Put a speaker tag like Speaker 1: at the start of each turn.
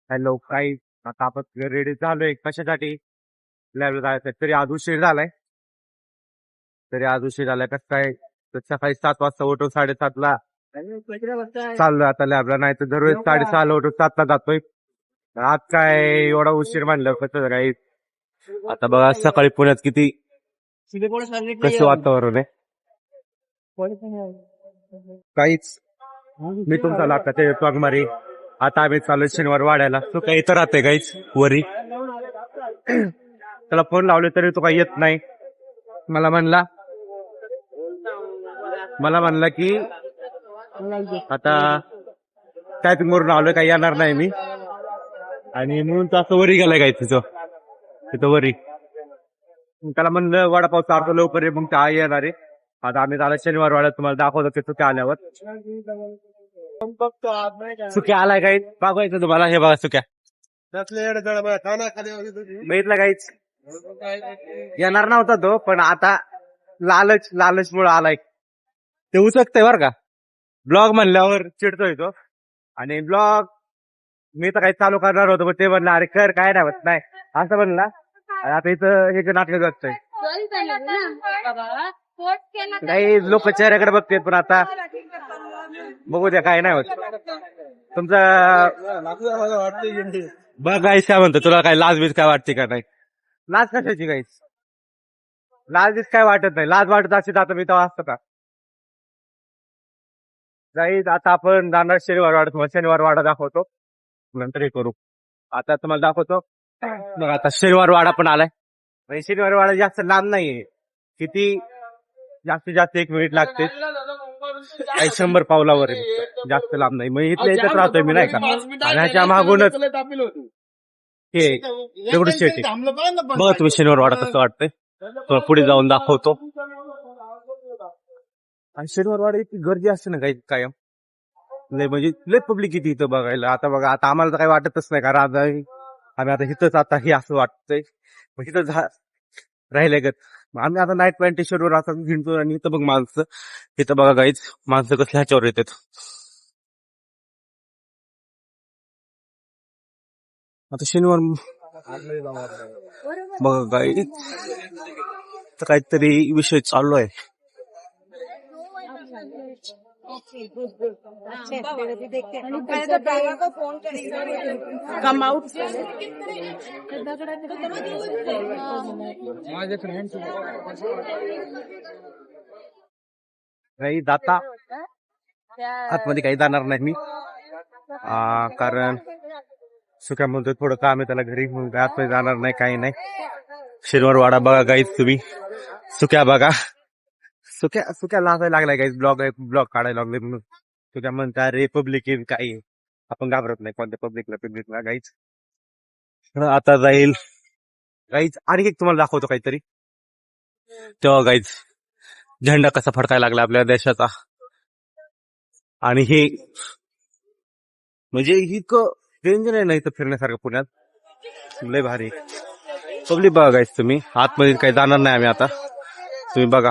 Speaker 1: Hello, काही आता आपण रेडी झालोय कशासाठी? लॅबला जायचं तरी आज उशीर झालाय. कसं काय? तर सकाळी 7 वाजता उठून 7:30ला चाललोय आता लॅबला. नाही तर दरवेळेस 6:30ला उठून 7ला जातोय. आज काय एवढा उशीर म्हणलं कसं काही. आता बघा सकाळी पुण्यात किती कसं वातावरण आहे. काहीच मी तुमचा लागता ते पगमारी. आता आम्ही चालू शनिवार वाड्याला. तो काही इथं राहते काहीच वरी. त्याला फोन लावले तरी तो काही येत नाही. मला म्हणला की आता टायपिंग वरून आलोय, काही येणार नाही मी. आणि म्हणून तो असं वरी गेलाय काय तिथं वरी. त्याला म्हणलं वडापाव चारतो लवकर ये, मग त्या येणार आहे. आता आम्ही झाला शनिवार वाड्यात, तुम्हाला दाखवतो ते चुक्या आल्यावर. चुक्या आलाय काही बघायचं तुम्हाला. हे बघा चुक्या बघितलं काहीच. येणार नव्हता तो, पण आता लालच मुळे आलाय. ते उचकतंय बरं का. ब्लॉग म्हणल्यावर चिडतोय तो. आणि ब्लॉग मी तर काही चालू करणार होतो, पण ते म्हणलं अरे कर, काय नाही होत नाही असं म्हणला. आता इथं हे नाटक करतोय. काही लोक चेहऱ्याकडे बघतात, पण आता बघू द्या, काय नाही होत. तुमचा बघ गाईस काय म्हणतो, तुला काय लाजबीज काय वाटते का? नाही लाज कशाची गाईस? लाजबीज काय वाटत नाही. लाज वाटत असेल आता मी तेव्हा असतं का? गाईस आता आपण जाणार शनिवार वाडा. तुम्हाला शनिवार वाडा दाखवतो, नंतर हे करू. आता तुम्हाला दाखवतो. मग आता शनिवार वाडा पण आलाय. म्हणजे शनिवार वाडा जास्त लांब नाहीये. किती जास्तीत जास्त 1 मिनिट लागते. काही 100 पावलावर आहे. जास्त लांब नाही. मग इथल्या इथंच राहतोय मी, नाही का. आणि ह्याच्या मागूनच हे दगडूशेठ शेती. बघा तुम्ही शनिवार वाडा कसं वाटतंय. तुम्हाला पुढे जाऊन दाखवतो. आणि शनिवार वाडा इतकी गर्दी असते ना काही कायम. लय म्हणजे लय पब्लिक किती इथं बघायला. आता बघा, आता आम्हाला तर काही वाटतच नाही, कारण आता आम्ही आता इथंच आता हे असं वाटतंय. मग इथं राहिलंय गत. आम्ही आता नाईट पॅन्ट टी शर्टवर आता हिंडतो. आणि इथं बघ माणसं, इथं बघा गाईच माणसं कसल्या ह्याच्यावर येतात. आता शनिवार बघा गाई, तर काहीतरी विषय चालू आहे. काही दाता आतमध्ये काही जाणार नाही मी, कारण सुक्या म्हणतोय थोडं काम आहे त्याला घरी, म्हणून काय आतमध्ये जाणार नाही, काही नाही. शनिवार वाडा बघा गाईच तुम्ही. सुक्या बघा, सुक्या लागायला लागलाय गाईज. ब्लॉग काढायला लागले म्हणून. सुक्या म्हणता रे पब्लिक येईल काही. आपण घाबरत नाही कोणत्या पब्लिकला गाईच. आता जाईल गाईच. आणि एक तुम्हाला दाखवतो काहीतरी. तेव्हा गाईच झेंडा कसा फडकायला लागला आपल्या देशाचा. आणि हे म्हणजे इतकं डेंजर आहे ना इथं फिरण्यासारखं पुण्यात. लय भारी पब्लिक बघा गाईस तुम्ही. आतमध्ये काही जाणार नाही आम्ही आता. तुम्ही बघा.